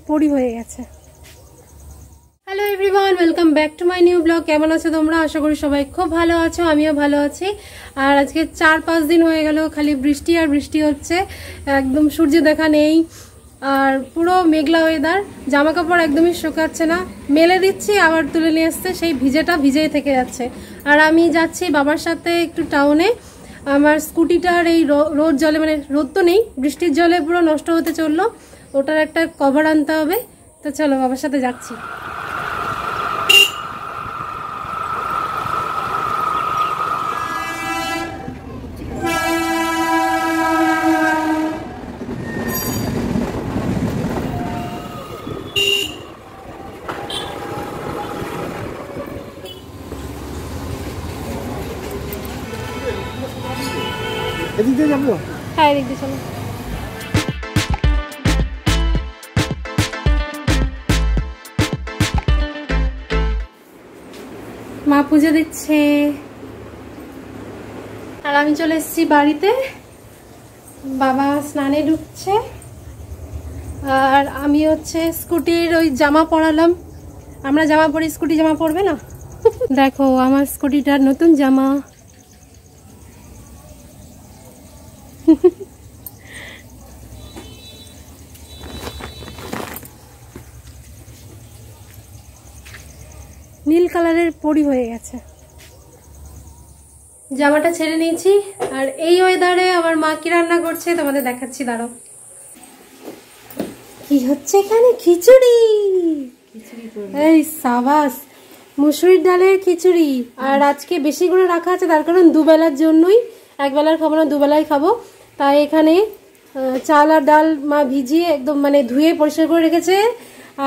পরি হয়ে গেছে। Hello everyone, welcome back to my new blog. কেমন আছো তোমরা? আশা করি সবাই খুব ভালো আছো, আমিও ভালো আছি। আর আজকে 4-5 দিন হয়ে গেল খালি বৃষ্টি আর বৃষ্টি হচ্ছে, একদম সূর্য দেখা নেই, আর পুরো মেঘলা ওয়েদার। জামা কাপড় একদমই শুকাচ্ছে না, মেলে দিচ্ছি আবার তুলে নিয়ে আসছে, সেই ভিজেটা ভিজেই থেকে যাচ্ছে। আর আমি যাচ্ছি বাবার সাথে একটু টাউনে। আমার স্কুটিটার এই রোদ জলে, মানে রোদ তো নেই, বৃষ্টির জলে পুরো নষ্ট হতে চললো, ওটার একটা কভার আনতে হবে। তো চলো বাবার সাথে যাচ্ছি। এদিক দিয়ে যাবো? হ্যাঁ, এদিক দিয়ে চলো। মা পুজো দিচ্ছে আর আমি চলে এসেছি বাড়িতে। বাবা স্নানে ঢুকছে আর আমি হচ্ছে স্কুটির ওই জামা পরালাম। আমরা জামা পরি, স্কুটি জামা পরবে না? দেখো আমার স্কুটিটার নতুন জামা। নীল কালারের পরি হয়ে গেছে। জামাটা ছেড়ে নিয়েছি আর এই ওয়েদারে আমার মা কি রান্না করছে তোমাদের দেখাচ্ছি, দাঁড়াও। কি হচ্ছে এখানে? খিচুড়ি। এই সাবাস, মুসুরির ডালের খিচুড়ি। আর আজকে বেশি করে রাখা আছে, তার কারণ দুবেলার জন্যই, একবেলার খাবো না, দুবেলায় খাবো। তাই এখানে চাল আর ডাল মা ভিজিয়ে একদম মানে ধুয়ে পরিষ্কার করে রেখেছে,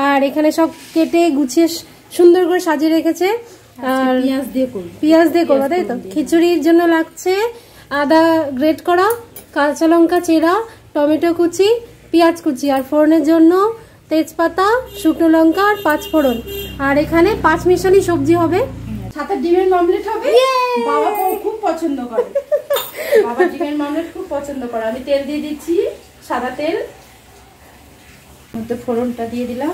আর এখানে সব কেটে গুছিয়ে সুন্দর করে সাজিয়ে রেখেছে। আর পেঁয়াজ দিয়ে করবো, তাই তো? খিচুড়ির জন্য লাগছে আদা গ্রেট করা, কাঁচা লঙ্কা চেরা, টমেটো কুচি, পেঁয়াজ কুচি, আর ফোড়নের জন্য তেজপাতা, শুকনো লঙ্কা আর 5 ফোড়ন। আর এখানে 5 মিশালি সবজি হবে, সাথে ডিমের মামলেট হবে। বাবা খুব পছন্দ করে, বাবা ডিমের মামলেট খুব পছন্দ করে। আমি তেল দিয়ে দিচ্ছি, সাদা তেল, মধ্যে ফোড়নটা দিয়ে দিলাম।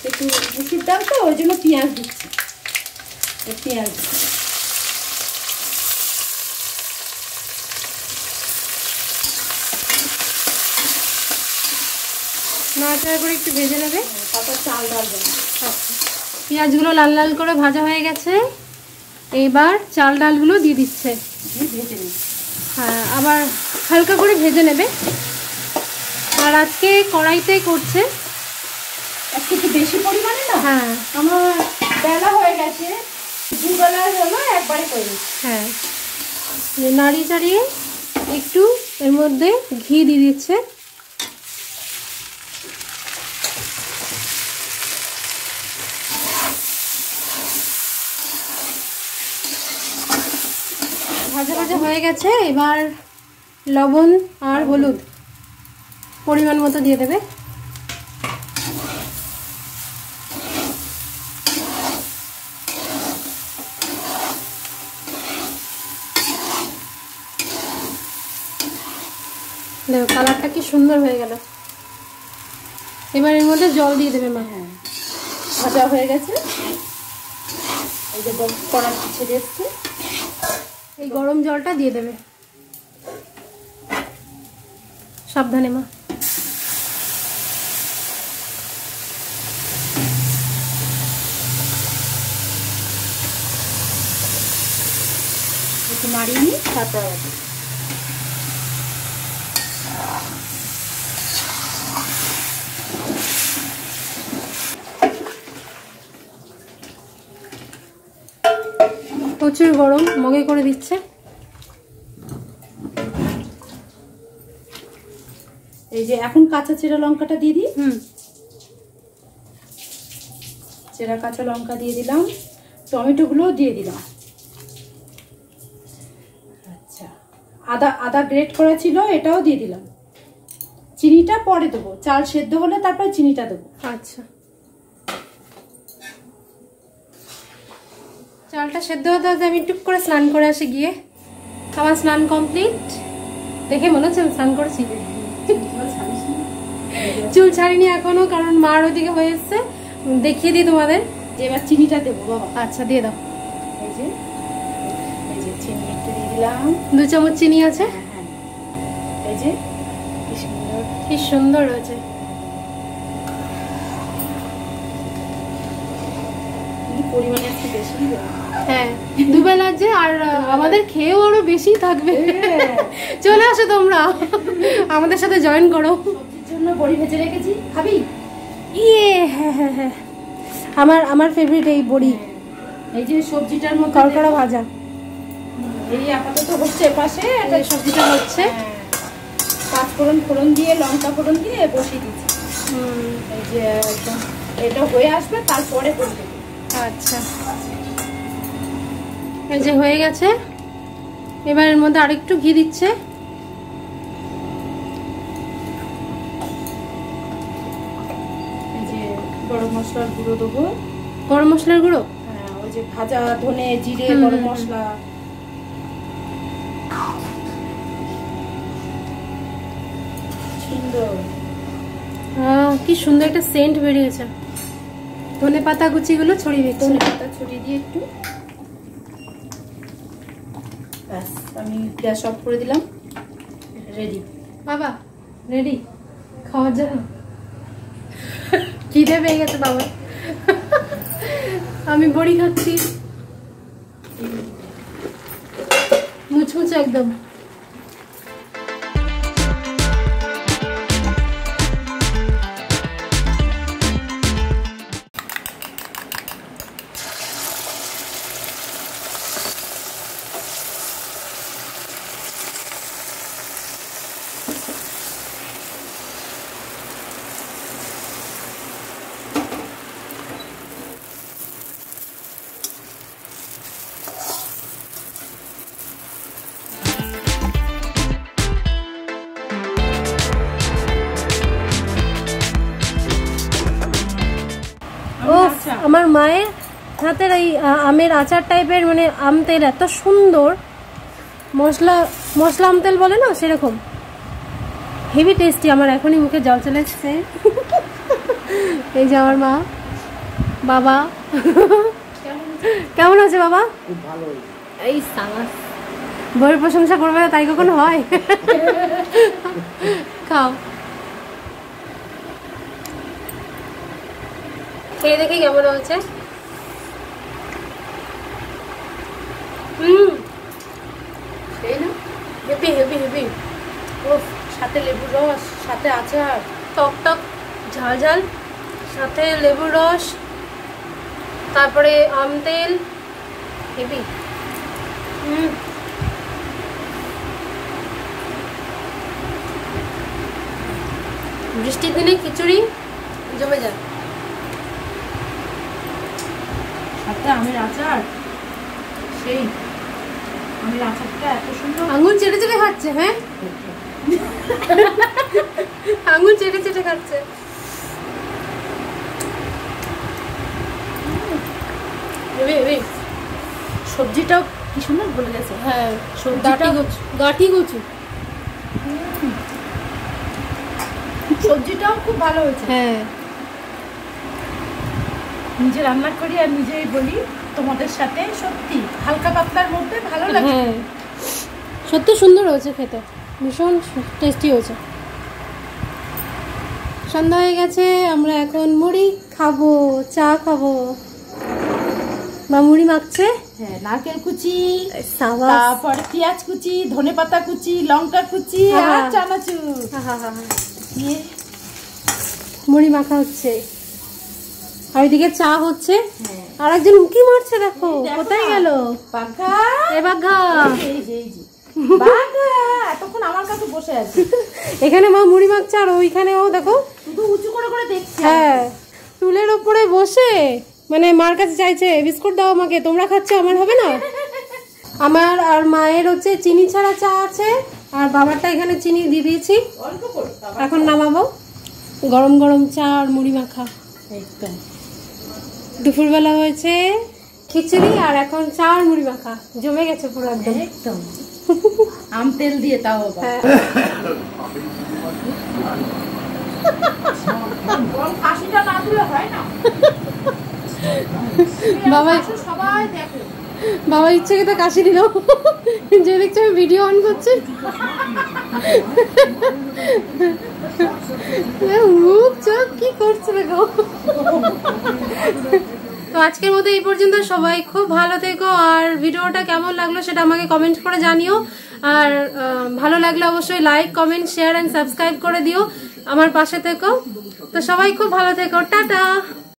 একটু মুসুর ডাল তো ওই জন্য পেঁয়াজ দিচ্ছি, পেঁয়াজ নাড়াচাড়া করে একটু ভেজে নেবে। তারপর চাল ডাল দেবো। পেঁয়াজগুলো লাল লাল করে ভাজা হয়ে গেছে, এইবার চাল ডালগুলো দিয়ে দিচ্ছে। ভেজে নিই। হ্যাঁ, আবার হালকা করে ভেজে নেবে। আর আজকে কড়াইতে করছে, আজকে একটু বেশি পরিমাণে না। হ্যাঁ, আমার বেলা হয়ে গেছে, দুবেলার হলো একবারে করে। হ্যাঁ, নাড়িয়ে চাড়িয়ে একটু এর মধ্যে ঘি দিয়ে দিচ্ছে। ভাজা ভাজা হয়ে গেছে, এবার লবণ আর হলুদ পরিমাণ মতো দিয়ে দেবে। দেখো কালারটা কি সুন্দর হয়ে গেল। এবার এর মধ্যে জল দিয়ে দেবে মা। হ্যাঁ, ভাজা হয়ে গেছে, এই যে কড়াই ছেড়ে এসছে, এই গরম জলটা দিয়ে দেবে, সাবধানে মা। একটু নাড়িয়ে নিই, তারপর প্রচুর গরম, মগে করে দিচ্ছে। এই যে এখন কাঁচা চেরা লঙ্কাটা দিয়ে দিই। চেরা কাঁচা লঙ্কা দিয়ে দিলাম, টমেটো গুলো দিয়ে দিলাম। আচ্ছা, আদা গ্রেট করা ছিল, এটাও দিয়ে দিলাম। চিনিটা পরে দেবো, চাল সেদ্ধ হলে তারপর চিনিটা দেবো। আচ্ছা, চালটা সেদ্ধ হতে হতে আমি টুক করে স্নান করে আসি গিয়ে। আমার স্নান কমপ্লিট, দেখে মনে হচ্ছে আমি স্নান করেছি। চুল ছাড়িনি এখনো, কারণ মার ওইদিকে হয়ে এসছে। দেখিয়ে দিই তোমাদের। যে এবার চিনিটা দেবো বাবা। আচ্ছা দিয়ে দাও। এই যে চিনি একটু দিয়ে দিলাম, 2 চামচ চিনি আছে। হ্যাঁ এই যে কি সুন্দর, কি সুন্দর হয়েছে। পরিমাণে একটু বেশি দেবো। হ্যাঁ দুবেলা যে, আর আমাদের খেয়েও আরো বেশি থাকবে। চলে আসো তোমরা, আমাদের সাথে জয়েন করো। সবজির জন্য বড়ি ভেজে রেখেছি, খাবি? ইয়ে হ্যাঁ হ্যাঁ হ্যাঁ, আমার ফেভারিট এই বড়ি। এই যে সবজিটার মধ্যে কড়কড়া ভাজা। এই আপাতত হচ্ছে পাশে, এই সবজিটা হচ্ছে। 5 ফোড়ন দিয়ে, লঙ্কা ফোড়ন দিয়ে বসিয়ে দিচ্ছি। এই যে একদম এটা হয়ে আসবে, তারপরে করে দেবো। আচ্ছা এই যে হয়ে গেছে। এবার এর মধ্যে আরেকটু ঘি দিচ্ছে। এই যে গরম মশলার গুঁড়ো দেবো। গরম মশলার গুঁড়ো? হ্যাঁ, ওই যে ভাজা ধনে জিরে গরম মশলা। সুন্দর, কি সুন্দর একটা সেন্ট বেরিয়েছে। ধনে পাতা কুচিগুলো ছড়িয়ে দিচ্ছি। ধনে পাতা ছড়িয়ে দিয়ে একটু, ব্যাস আমি গ্যাস অফ করে দিলাম। রেডি বাবা, রেডি খাওয়ার জন্য। খিদে পেয়ে গেছে বাবা। আমি বড়ি খাচ্ছি, মুচমুচে একদম। আমার মায়ের হাতের এই আমের আচার টাইপের, মানে আম তেল এত সুন্দর, মশলা আম তেল বলে না সেরকম, হেভি টেস্টি। আমার এখনই মুখে জল চলে এসছে। এই যে আমার মা। বাবা কেমন আছে বাবা? এই সাবাস, বইয়ের প্রশংসা করবে না তাই কখনো হয়? খাও, খেয়ে দেখি কেমন হচ্ছে। সেই না, হেভি হেভি হেভি। ওফ, সাথে লেবুর রস, সাথে আচার, টক টক ঝাল ঝাল, সাথে লেবুর রস, তারপরে আম তেল, হেভি। বৃষ্টির দিনে খিচুড়ি জমে যায়। সাথে আমের আচার, সেই আমের আচারটা এত সুন্দর। আঙুল চেটে চেটে খাচ্ছে। হ্যাঁ আঙুল চেটে চেটে খাচ্ছে। সবজিটাও কি সুন্দর বলে গেছে। হ্যাঁ, গাঠি কচু সবজিটাও খুব ভালো হয়েছে। হ্যাঁ, নিজে রান্না করি আর নিজেই বলি তোমাদের সাথে, সত্যি হালকা পাতলার মধ্যে ভালো লাগে। হ্যাঁ সত্যি সুন্দর হয়েছে খেতে, ভীষণ টেস্টি হয়েছে। সন্ধ্যা হয়ে গেছে, আমরা এখন মুড়ি খাবো, চা খাবো। মা মুড়ি মাখছে। হ্যাঁ, নারকেল কুচি, সাবাস, তারপর পেঁয়াজ কুচি, ধনেপাতা কুচি, লঙ্কা কুচি আর চানাচুর দিয়ে মুড়ি মাখা হচ্ছে। আর ওইদিকে চা হচ্ছে। আর একজন উকি মারছে, দেখো কোথায় গেল। বাঘা, এ বাঘা, বাঘা এতক্ষণ আমার কাছে বসে আছে। এখানে মা মুড়ি মাখছে, আর ওইখানেও দেখো শুধু উঁচু করে করে দেখছে। হ্যাঁ, টুলের ওপরে বসে, মানে মার কাছে চাইছে বিস্কুট দাও আমাকে, তোমরা খাচ্ছো, আমার হবে না। আমার আর মায়ের হচ্ছে চিনি ছাড়া চা আছে, আর বাবারটা এখানে চিনি দিয়ে দিয়েছি। এখন নামাবো। গরম গরম চা আর মুড়ি মাখা। একদম দুপুরবেলা হয়েছে খিচুড়ি, আর এখন চা আর মুড়ি মাখা, জমে গেছে পুরো একদম। একদম আম তেল দিয়ে, তাও বাবা সবাই দেখো, বাবা ইচ্ছাকে তো কাশি দিল, যে দেখছি আমি ভিডিও অন করছি। মুখ চোখ কি করছে দেখো। তো আজকের মতো এই পর্যন্ত, সবাই খুব ভালো থেকো, আর ভিডিওটা কেমন লাগলো সেটা আমাকে কমেন্ট করে জানিও, আর ভালো লাগলে অবশ্যই like, comment, share and subscribe করে দিও, আমার পাশে থেকো। তো সবাই খুব ভালো থেকো, টাটা।